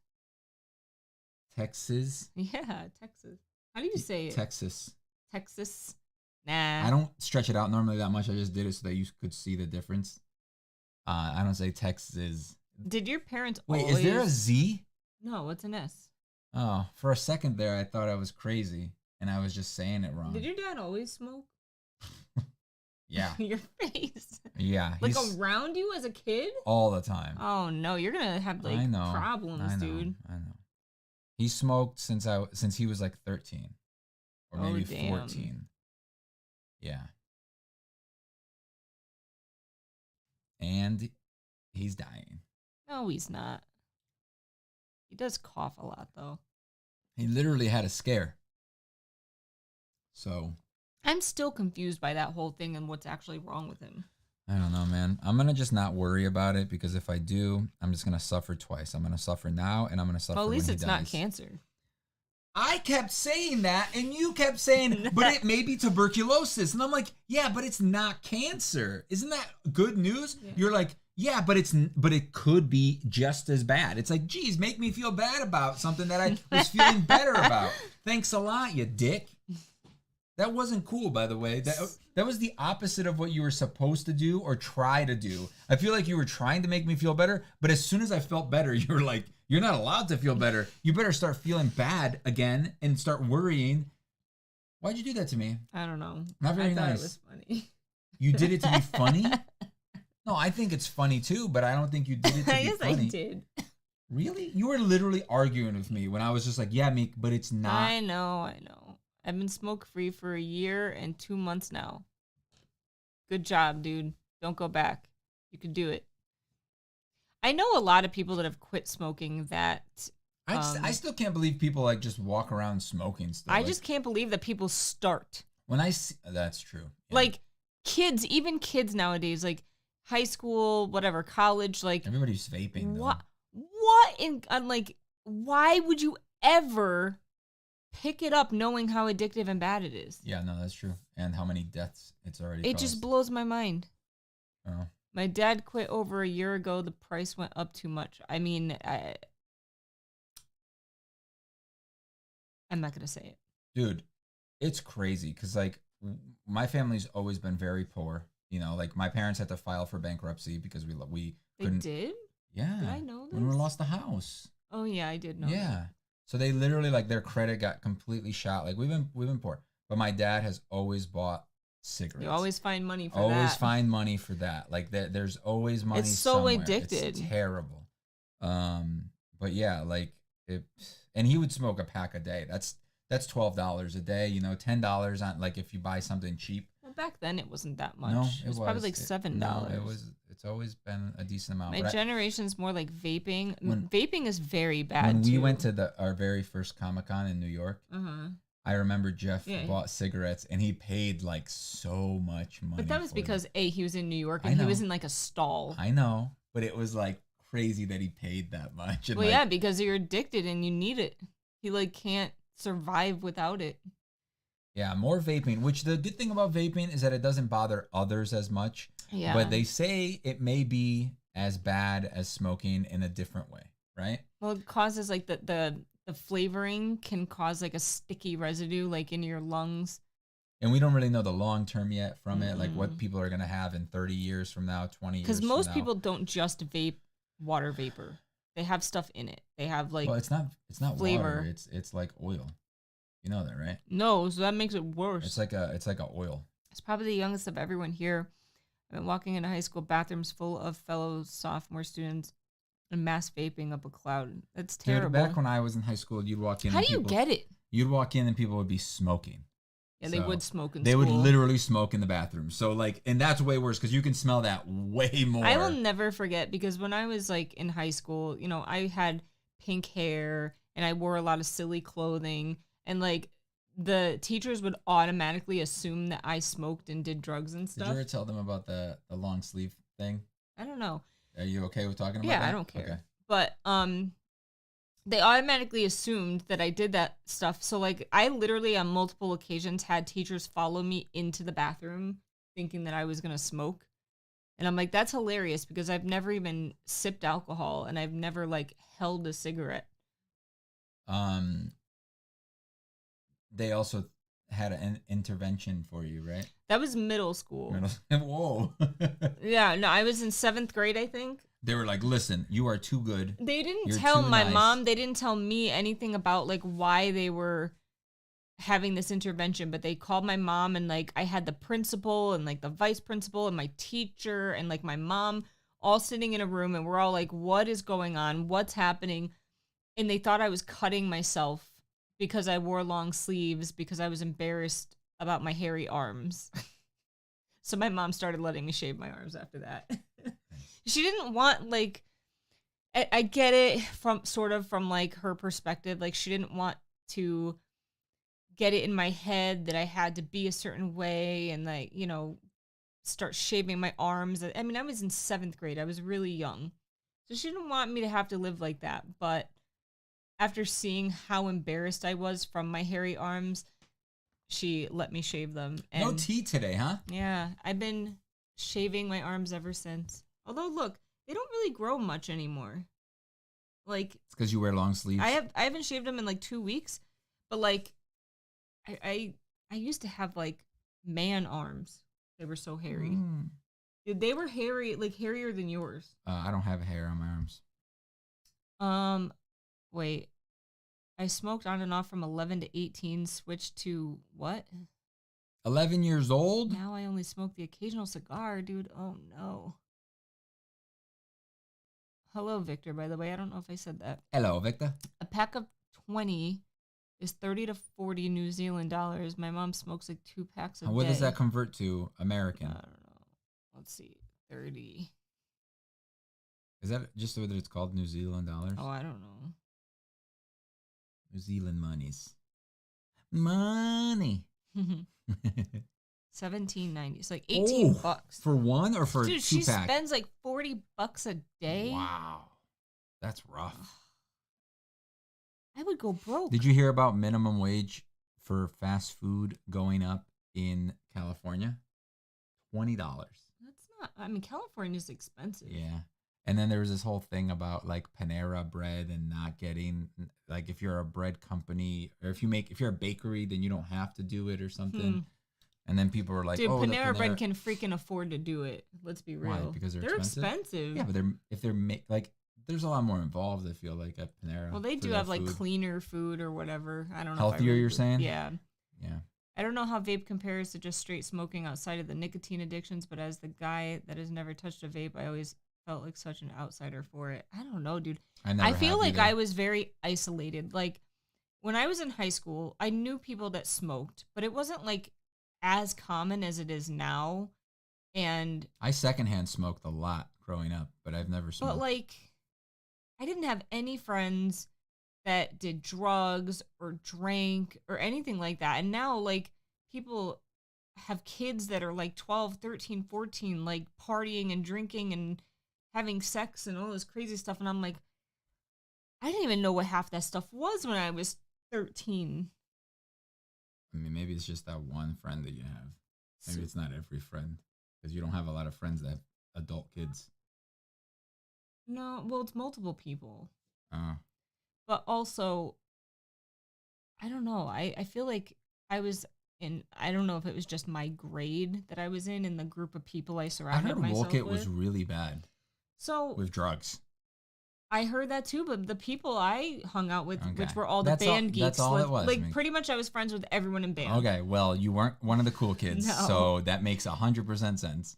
Yeah, Texas. How do you say it? Texas. Nah. I don't stretch it out normally that much. I just did it so that you could see the difference. I don't say Texas. Did your parents Wait, is there a Z? No, it's an S. Oh, for a second there, I thought I was crazy and I was just saying it wrong. Did your dad always smoke? Yeah. Your face. Yeah. Like around you as a kid? All the time. Oh, no. You're going to have like problems, dude. I know. He smoked since he was like 13 or maybe 14. Yeah. And he's dying. No, he's not. He does cough a lot, though. He literally had a scare. So. I'm still confused by that whole thing and what's actually wrong with him. I don't know, man. I'm going to just not worry about it because if I do, I'm just going to suffer twice. I'm going to suffer now and I'm going to suffer when he dies. Well, at least it's not cancer. I kept saying that and you kept saying, but it may be tuberculosis. And I'm like, yeah, but it's not cancer. Isn't that good news? Yeah. You're like, yeah, but it could be just as bad. It's like, geez, make me feel bad about something that I was feeling better about. Thanks a lot, you dick. That wasn't cool, by the way. That was the opposite of what you were supposed to do or try to do. I feel like you were trying to make me feel better, but as soon as I felt better, you were like, you're not allowed to feel better. You better start feeling bad again and start worrying. Why'd you do that to me? I don't know. Not very nice. It was funny. You did it to be funny? No, I think it's funny too, but I don't think you did it to be funny. I did. Really? You were literally arguing with me when I was just like, yeah, Meek, but it's not. I know. I've been smoke-free for 1 year and 2 months now. Good job, dude. Don't go back. You can do it. I know a lot of people that have quit smoking that... I still can't believe people like just walk around smoking still. I just can't believe that people start. When I see... That's true. Yeah. Like, kids, even kids nowadays, like high school, whatever, college, like... Everybody's vaping, though. Why would you ever... pick it up knowing how addictive and bad it is? Yeah, no, that's true. And how many deaths it's already It just blows my mind. Oh. My dad quit over 1 year ago. The price went up too much. I mean, I'm not going to say it. Dude, it's crazy because, like, my family's always been very poor. You know, like, my parents had to file for bankruptcy because we couldn't. They did? Yeah. Did I know this? When we lost the house. Oh, yeah, I did know that. Yeah. So they literally, like, their credit got completely shot. Like, we've been poor. But my dad has always bought cigarettes. You always find money for that. Always find money for that. Like, there's always money somewhere. It's so addicted. It's terrible. But yeah, like, and he would smoke a pack a day. That's $12 a day, you know, $10 on, like, if you buy something cheap. Well, back then it wasn't that much. No, it was probably like $7. No, it's always been a decent amount. My generation's more like vaping. Vaping is very bad. When we went to our very first Comic-Con in New York, I remember Jeff bought cigarettes and he paid like so much money. But that was because he was in New York and he was in like a stall. I know, but it was like crazy that he paid that much. And well, yeah, because you're addicted and you need it. He like can't survive without it. Yeah, more vaping, which the good thing about vaping is that it doesn't bother others as much. Yeah. But they say it may be as bad as smoking in a different way, right? Well, it causes like the flavoring can cause like a sticky residue like in your lungs. And we don't really know the long term yet from it, like what people are going to have in 30 years from now, 20 years from now. Because most people don't just vape water vapor. They have stuff in it. They have like it's not flavor. Water. It's like oil. You know that, right? No, so that makes it worse. It's like a oil. It's probably the youngest of everyone here. I've been walking into high school bathrooms full of fellow sophomore students and mass vaping up a cloud. That's terrible. Dude, back when I was in high school, you'd walk in. How do you get it? You'd walk in and people would be smoking. Yeah, they would smoke in they school. would literally smoke in the bathroom. So like, and that's way worse because you can smell that way more. I will never forget because when I was like in high school, I had pink hair and I wore a lot of silly clothing, and like the teachers would automatically assume that I smoked and did drugs and stuff. Did you ever tell them about the long sleeve thing? I don't know. Are you okay with talking about that? Yeah, I don't care. Okay. But they automatically assumed that I did that stuff. So like I literally on multiple occasions had teachers follow me into the bathroom thinking that I was going to smoke. And I'm like, that's hilarious because I've never even sipped alcohol and I've never like held a cigarette. They also had an intervention for you, right? That was middle school. Whoa. Yeah, no, I was in 7th grade, I think. They were like, listen, you are too good. They didn't tell my mom. They didn't tell me anything about like why they were having this intervention, but they called my mom and like I had the principal and like the vice principal and my teacher and like my mom all sitting in a room and we're all like, what is going on? What's happening? And they thought I was cutting myself because I wore long sleeves because I was embarrassed about my hairy arms. So my mom started letting me shave my arms after that. She didn't want like, I get it from like her perspective. Like she didn't want to get it in my head that I had to be a certain way and like, start shaving my arms. I mean, I was in 7th grade. I was really young. So she didn't want me to have to live like that. But after seeing how embarrassed I was from my hairy arms, she let me shave them. And no tea today, huh? Yeah, I've been shaving my arms ever since. Although, look, they don't really grow much anymore. Like it's because you wear long sleeves. I haven't shaved them in like 2 weeks, but like I used to have like man arms. They were so hairy. They were hairy, like hairier than yours. I don't have hair on my arms. Wait. I smoked on and off from 11 to 18, switched to what? 11 years old? Now I only smoke the occasional cigar, dude. Oh, no. Hello, Victor, by the way. I don't know if I said that. Hello, Victor. A pack of 20 is 30 to 40 New Zealand dollars. My mom smokes like 2 packs a day. What does that convert to American? I don't know. Let's see. 30. Is that just what it's called, New Zealand dollars? Oh, I don't know. New Zealand monies. Money. $17.90. It's like $18 for one or for Dude, 2 she pack? spends like $40 a day. Wow, that's rough. I would go broke. Did you hear about minimum wage for fast food going up in California? $20. That's not. I mean, California is expensive. Yeah. And then there was this whole thing about like Panera bread and not getting, like if you're a bread company or if you're a bakery, then you don't have to do it or something. And then people were like, dude, Panera bread can freaking afford to do it. Let's be real. Why? Because they're expensive. Yeah, but there's a lot more involved, I feel like, at Panera. Well, they do have like cleaner food or whatever. I don't know. Healthier, you're saying? Yeah. Yeah. I don't know how vape compares to just straight smoking outside of the nicotine addictions, but as the guy that has never touched a vape, I always felt like such an outsider for it. I don't know, dude. I feel like I was very isolated. Like when I was in high school, I knew people that smoked, but it wasn't like as common as it is now. And I secondhand smoked a lot growing up, but I've never smoked. But like I didn't have any friends that did drugs or drank or anything like that. And now like people have kids that are like 12, 13, 14, like partying and drinking and having sex and all this crazy stuff. And I'm like, I didn't even know what half that stuff was when I was 13. I mean, maybe it's just that one friend that you have. Maybe it's not every friend because you don't have a lot of friends that have adult kids. No, well, it's multiple people. Oh. But also, I don't know. I feel like I was in, I don't know if it was just my grade that I was in the group of people I surrounded myself with. I heard Wolcott was really bad. So with drugs. I heard that too, but the people I hung out with, which were all the band geeks, that's all it was. Like pretty much I was friends with everyone in band. Okay, well, you weren't one of the cool kids, so that makes 100% sense.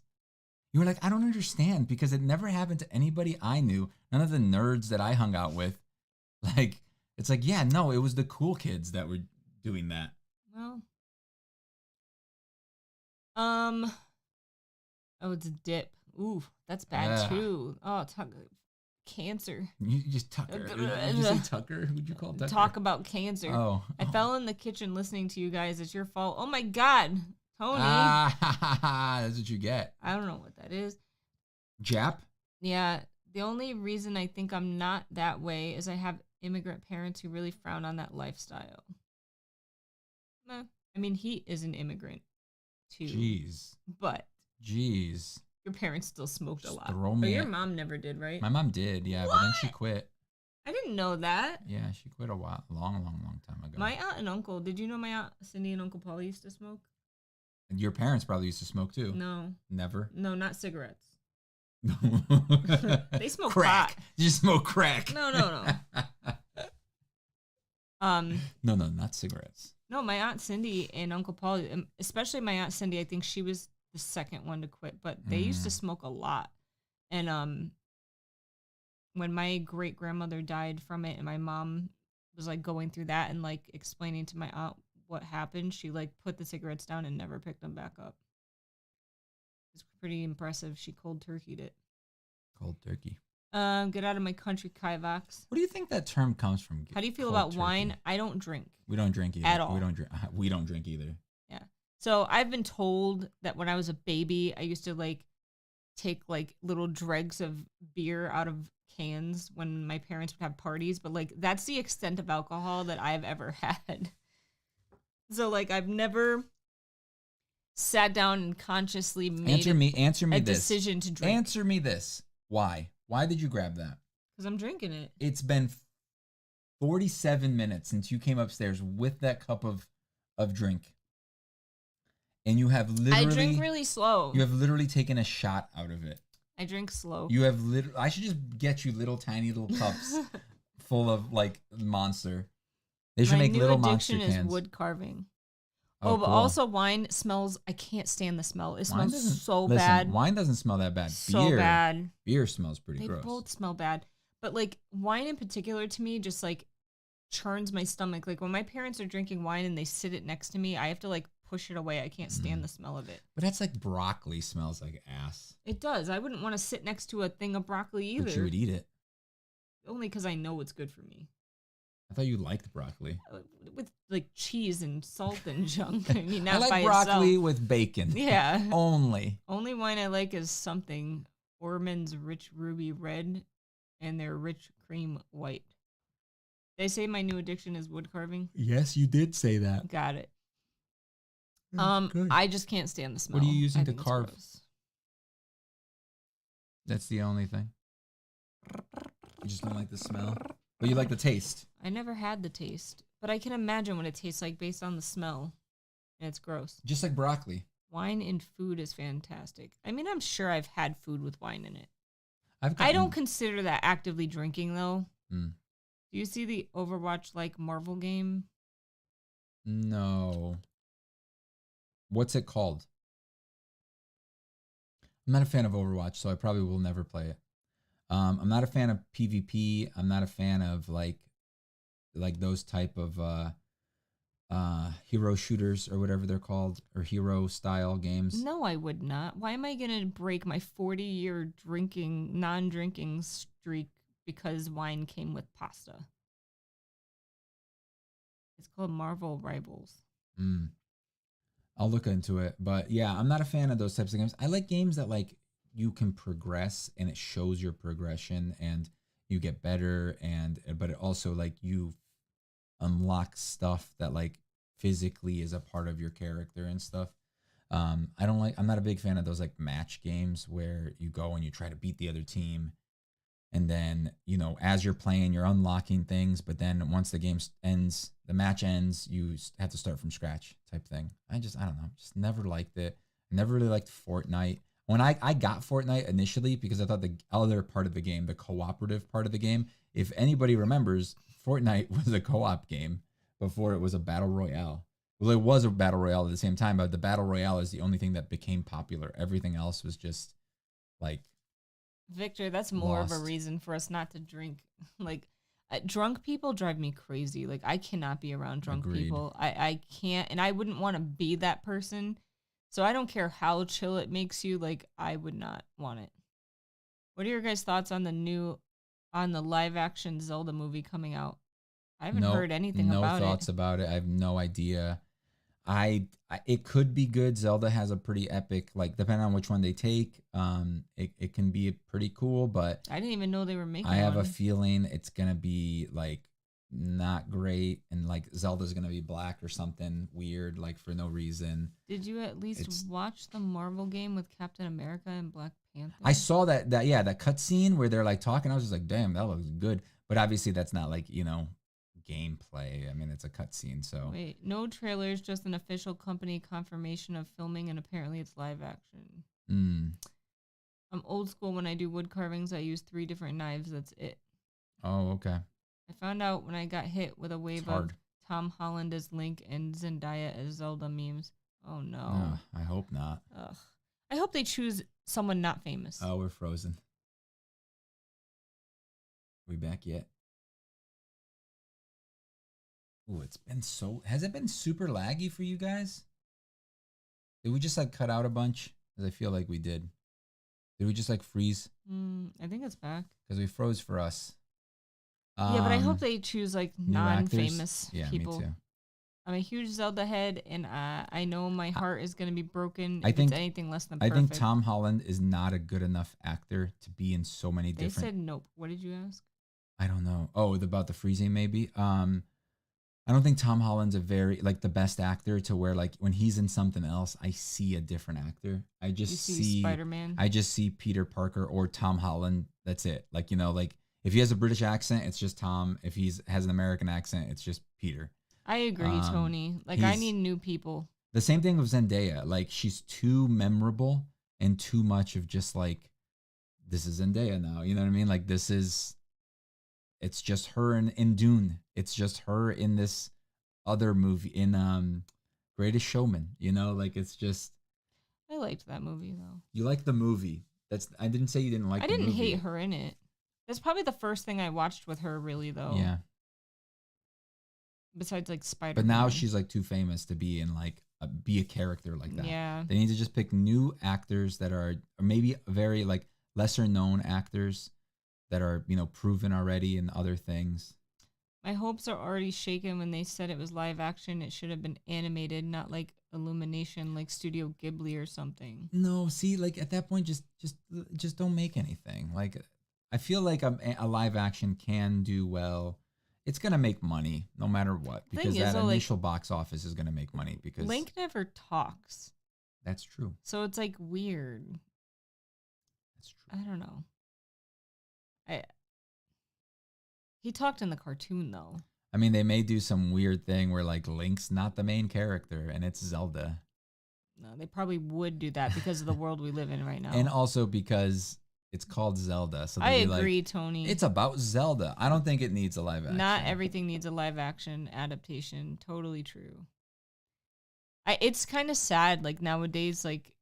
You were like, I don't understand because it never happened to anybody I knew. None of the nerds that I hung out with. Like, it's like, yeah, no, it was the cool kids that were doing that. Well, Um. Oh, it's a dip. Ooh, that's bad Ugh. too. Oh, cancer. You just Tucker. Did you say Tucker? Who'd you call Tucker? Talk about cancer. Oh. I fell in the kitchen listening to you guys. It's your fault. Oh my God, Tony. That's what you get. I don't know what that is. Jap? Yeah. The only reason I think I'm not that way is I have immigrant parents who really frown on that lifestyle. I mean, he is an immigrant too. Jeez. But. Jeez. Your parents still smoked a lot. Throw me but your mom never did, right? My mom did, yeah, what? But then she quit. I didn't know that. Yeah, she quit a long time ago. My aunt and uncle, did you know my aunt Cindy and Uncle Paul used to smoke? Your parents probably used to smoke too. No. Never? No, not cigarettes. They smoke crack. pot. You smoke crack. No. No, not cigarettes. No, my aunt Cindy and Uncle Paul, especially my aunt Cindy, I think she was the second one to quit, but they used to smoke a lot. And when my great grandmother died from it and my mom was like going through that and like explaining to my aunt what happened, she like put the cigarettes down and never picked them back up. It's pretty impressive. She cold turkeyed it. Cold turkey. Get out of my country, Kivox. What do you think that term comes from? How do you feel about wine? I don't drink. We don't drink either. At all. We don't drink either. Yeah. So I've been told that when I was a baby, I used to like take like little dregs of beer out of cans when my parents would have parties, but like that's the extent of alcohol that I've ever had. So like I've never sat down and consciously made answer me a this decision to drink. Answer me this. Why did you grab that? Because I'm drinking it. It's been 47 minutes since you came upstairs with that cup of drink. And you have literally... I drink really slow. You have literally taken a shot out of it. I drink slow. You have I should just get you little tiny little cups full of like Monster. They should make little Monster cans. My new addiction is wood carving. Oh, but cool. also wine smells... I can't stand the smell. It smells so listen, bad. Wine doesn't smell that bad. So bad. Beer smells pretty gross. They both smell bad. But like wine in particular to me just like churns my stomach. Like when my parents are drinking wine and they sit it next to me, I have to like push it away. I can't stand the smell of it. But that's like broccoli smells like ass. It does. I wouldn't want to sit next to a thing of broccoli either. But you would eat it. Only because I know it's good for me. I thought you liked broccoli. With like cheese and salt and junk. I mean, not I like by broccoli itself. with bacon. Yeah. Only wine I like is something. Ormond's Rich Ruby Red and their Rich Cream White. Did I say my new addiction is wood carving? Yes, you did say that. Got it. Good. I just can't stand the smell. What are you using to think it's carve? gross. That's the only thing. You just don't like the smell, but you like the taste. I never had the taste, but I can imagine what it tastes like based on the smell, and it's gross. Just like broccoli. Wine in food is fantastic. I mean, I'm sure I've had food with wine in it. I don't consider that actively drinking, though. Mm. Do you see the Overwatch-like Marvel game? No. What's it called? I'm not a fan of Overwatch, so I probably will never play it. I'm not a fan of PvP. I'm not a fan of like those type of hero shooters or whatever they're called, or hero style games. No, I would not. Why am I going to break my 40-year non-drinking streak because wine came with pasta? It's called Marvel Rivals. I'll look into it, but yeah, I'm not a fan of those types of games. I like games that like you can progress and it shows your progression and you get better, but it also like you unlock stuff that like physically is a part of your character and stuff. I'm not a big fan of those like match games where you go and you try to beat the other team. And then, as you're playing, you're unlocking things. But then once the game ends, the match ends, you have to start from scratch type thing. I don't know. Just never liked it. Never really liked Fortnite. When I got Fortnite initially, because I thought the other part of the game, the cooperative part of the game, if anybody remembers, Fortnite was a co-op game before it was a battle royale. Well, it was a battle royale at the same time, but the battle royale is the only thing that became popular. Everything else was just like... Victor, that's more of a reason for us not to drink. Like, drunk people drive me crazy. Like, I cannot be around drunk people. I can't, and I wouldn't want to be that person So I don't care how chill it makes you, like I would not want it. What are your guys' thoughts on the live action Zelda movie coming out? I haven't No, heard anything no about it. thoughts about it. I have no idea. It could be good. Zelda has a pretty epic, like depending on which one they take, it can be pretty cool, but I didn't even know they were making I have a one. feeling it's gonna be like not great, and like Zelda's gonna be black or something weird, like for no reason. Did you at least It's watch the Marvel game with Captain America and Black Panther? I saw that yeah, that cut scene where they're like talking. I was just like, damn, that looks good. But obviously that's not like, gameplay. I mean, it's a cut scene, so Wait, no trailers, just an official company confirmation of filming, and apparently it's live action. mm. I'm old school. When I do wood carvings, I use 3 different knives. That's it. Oh, okay. I found out when I got hit with a It's wave of hard. Tom Holland as Link and Zendaya as Zelda memes. Oh no. No, I hope not. Ugh. I hope they choose someone not famous. Oh, we're frozen. We back yet? Ooh, has it been super laggy for you guys? Did we just like cut out a bunch? Because I feel like we did. Did we just like freeze? I think it's back. Because we froze for us. Yeah, but I hope they choose like new actors? non-famous Yeah, people. me too. I'm a huge Zelda head, and I know my heart is gonna be broken I if think it's anything less than I perfect. think Tom Holland is not a good enough actor to be in so many They different. said nope. What did you ask? I don't know. Oh, about the freezing maybe. I don't think Tom Holland's a very like the best actor to where like when he's in something else, I see a different actor. I You just see Spider-Man. I just see Peter Parker or Tom Holland. That's it. Like, like if he has a British accent, it's just Tom. If has an American accent, it's just Peter. I agree, Tony. Like I he's- need new people. The same thing with Zendaya. Like she's too memorable and too much of just like this is Zendaya now. You know what I mean? Like it's just her in Dune. It's just her in this other movie in Greatest Showman. Like it's just I liked that movie though. you like the movie. I didn't say you didn't like I the didn't movie. hate her in it. That's probably the first thing I watched with her, really though. Yeah. Besides like Spider-Man. But now she's like too famous to be in like be a character like that. Yeah. They need to just pick new actors that are or maybe very like lesser known actors that are, proven already in other things. My hopes are already shaken when they said it was live action. It should have been animated, not like Illumination, like Studio Ghibli or something. No, see, like at that point, just don't make anything. Like, I feel like a live action can do well. It's gonna make money no matter what because that initial box office is gonna make money because Link never talks. That's true. So it's like weird. That's true. I don't know. He talked in the cartoon though. I mean, they may do some weird thing where like Link's not the main character and it's Zelda. No, they probably would do that because of the world we live in right now. And also because it's called Zelda. So I agree, Tony. It's about Zelda. I don't think it needs a live action. Not everything needs a live action adaptation. Totally true. It's kind of sad, like nowadays, like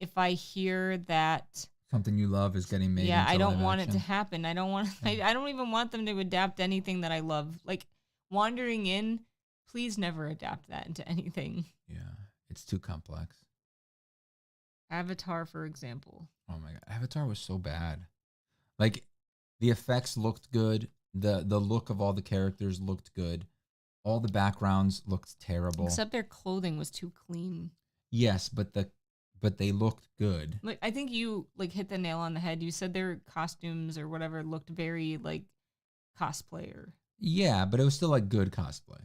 if I hear that something you love is getting made. Yeah, I don't want it to happen. I don't want. I don't even want them to adapt anything that I love. Like Wandering In, please never adapt that into anything. Yeah, it's too complex. Avatar, for example. Oh my god, Avatar was so bad. Like the effects looked good. The look of all the characters looked good. All the backgrounds looked terrible. Except their clothing was too clean. Yes, but they looked good. Like I think you like hit the nail on the head. You said their costumes or whatever looked very like cosplayer. Yeah, but it was still like good cosplay,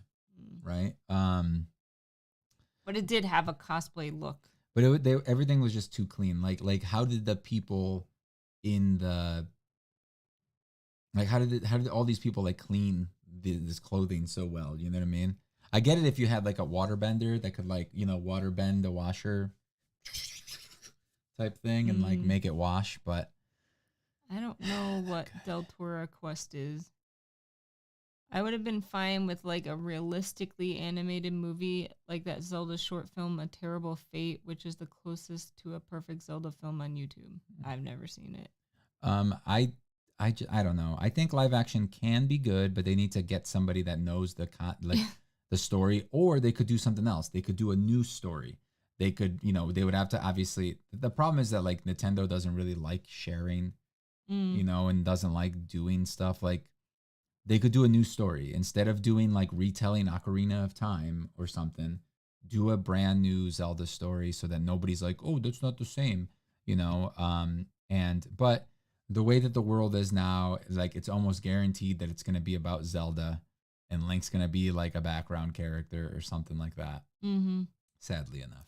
right? But it did have a cosplay look. But everything was just too clean. Like how did the people in the like how did all these people like clean this clothing so well? You know what I mean? I get it if you had like a waterbender that could like water bend a washer type thing and like make it wash, but I don't know what Del Toro quest is. I would have been fine with like a realistically animated movie like that Zelda short film, A Terrible Fate, which is the closest to a perfect Zelda film on YouTube. I've never seen it. I don't know. I think live action can be good, but they need to get somebody that knows the story, or they could do something else. They could do a new story. they could, they would have to obviously. The problem is that like Nintendo doesn't really like sharing, and doesn't like doing stuff like. They could do a new story instead of doing like retelling Ocarina of Time or something. Do a brand new Zelda story so that nobody's like, oh, that's not the same, but the way that the world is now, like it's almost guaranteed that it's going to be about Zelda, and Link's going to be like a background character or something like that. Mm-hmm. Sadly enough.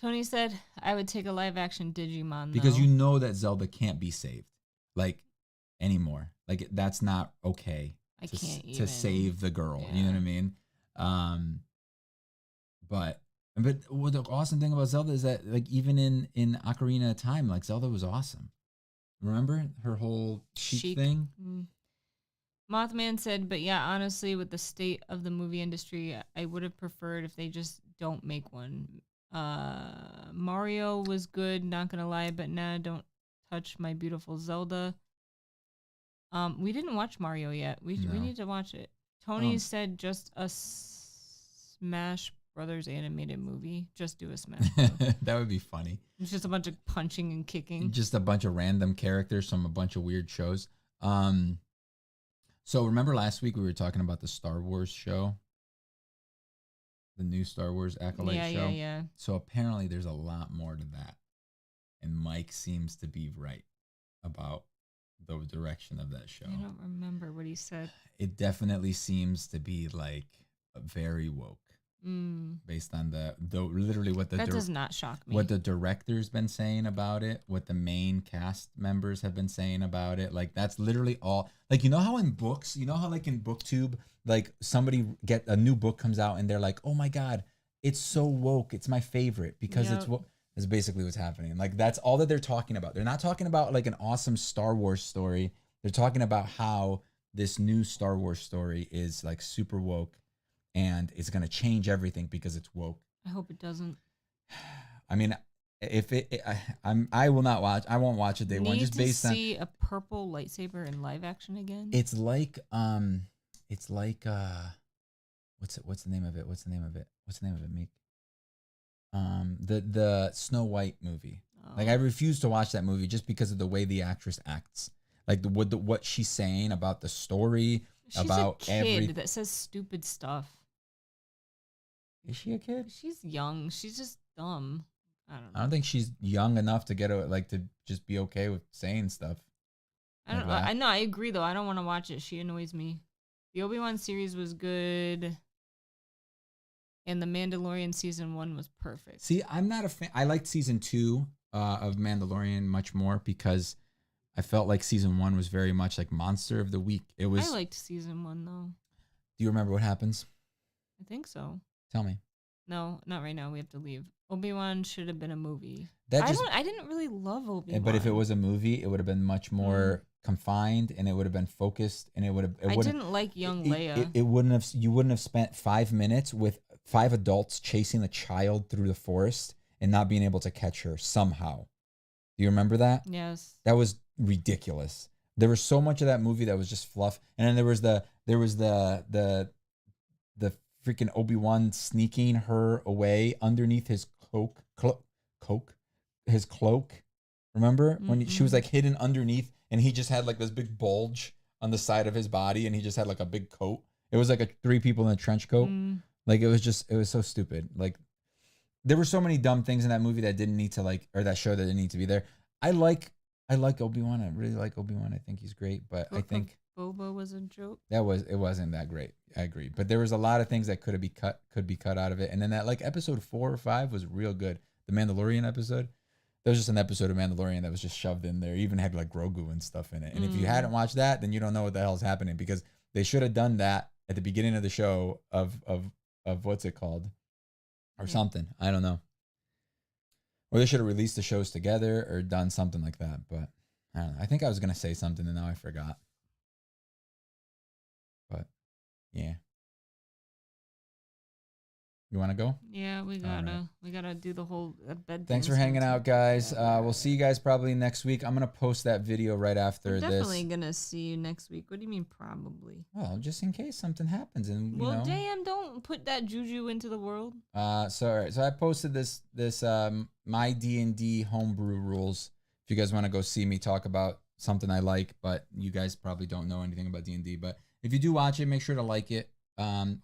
Tony said, I would take a live action Digimon, because though. you know that Zelda can't be saved, like, anymore. Like, that's not okay. I can't even. To save the girl. Yeah. You know what I mean? But what the awesome thing about Zelda is that, like, even in Ocarina of Time, like, Zelda was awesome. Remember her whole Sheik thing? Mothman said, but yeah, honestly, with the state of the movie industry, I would have preferred if they just don't make one. Mario was good, not gonna lie, but nah, don't touch my beautiful Zelda. We didn't watch Mario yet. We need to watch it. Tony said just a Smash Brothers animated movie. Just do a Smash Brothers. That would be funny. It's just a bunch of punching and kicking. Just a bunch of random characters from a bunch of weird shows. So remember last week we were talking about the Star Wars show? The new Star Wars Acolyte show? Yeah. So apparently there's a lot more to that. And Mike seems to be right about the direction of that show. I don't remember what he said. It definitely seems to be like very woke. Based on the literally what the that does not shock me. What the director's been saying about it, what the main cast members have been saying about it, like that's literally all. Like, you know how in books, like in BookTube, like somebody get a new book comes out and they're like, oh my god, it's so woke, it's my favorite because it's what is basically what's happening. Like that's all that they're talking about. They're not talking about like an awesome Star Wars story. They're talking about how this new Star Wars story is like super woke. And it's gonna change everything because it's woke. I hope it doesn't. I mean, if I will not watch. I won't watch it day one just based on. See a purple lightsaber in live action again. It's like what's the name of it? What's the name of it? Meek. The Snow White movie. Oh. Like I refuse to watch that movie just because of the way the actress acts. Like what she's saying about the story. She's about a kid that says stupid stuff. Is she a kid? She's young. She's just dumb. I don't know. I don't think she's young enough to get to just be okay with saying stuff. I don't know. I know. I agree though. I don't want to watch it. She annoys me. The Obi-Wan series was good, and the Mandalorian season 1 was perfect. See, I'm not a fan. I liked season 2 of Mandalorian much more because I felt like season 1 was very much like Monster of the Week. I liked season 1 though. Do you remember what happens? I think so. Tell me. No, not right now. We have to leave. Obi-Wan should have been a movie. I didn't really love Obi-Wan. But if it was a movie, it would have been much more confined, and it would have been focused, and it would have. I didn't like young Leia. It wouldn't have. You wouldn't have spent 5 minutes with 5 adults chasing a child through the forest and not being able to catch her somehow. Do you remember that? Yes. That was ridiculous. There was so much of that movie that was just fluff, and then there was the freaking Obi-Wan sneaking her away underneath his cloak. Remember when she was like hidden underneath, and he just had like this big bulge on the side of his body, and he just had like a big coat. It was like 3 people in a trench coat. Like it was so stupid. Like there were so many dumb things in that movie that didn't need to or that show that didn't need to be there. I like Obi-Wan. I really like Obi-Wan. I think he's great, but I think Boba was a joke. It wasn't that great. I agree. But there was a lot of things that could be cut out of it. And then that like episode 4 or 5 was real good. The Mandalorian episode. There was just an episode of Mandalorian that was just shoved in there. It even had like Grogu and stuff in it. And if you hadn't watched that, then you don't know what the hell is happening, because they should have done that at the beginning of the show of what's it called? Or something. I don't know. Or they should have released the shows together or done something like that. But I don't know. I think I was going to say something and now I forgot. But yeah. You want to go? Yeah, we gotta do the whole bed. Thanks for hanging out, guys. We'll see you guys probably next week. I'm gonna post that video right after We're this. definitely gonna see you next week. What do you mean probably? Well, just in case something happens, and you well, know. damn! Don't put that juju into the world. So I posted this my D&D homebrew rules. If you guys want to go see me talk about something I like, but you guys probably don't know anything about D&D. But if you do watch it, make sure to like it.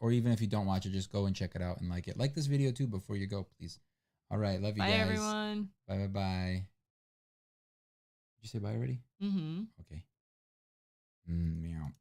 Or even if you don't watch it, just go and check it out and like it. Like this video too before you go, please. All right, love you guys. Bye, everyone. Bye. Did you say bye already? Mm-hmm. Okay. Meow.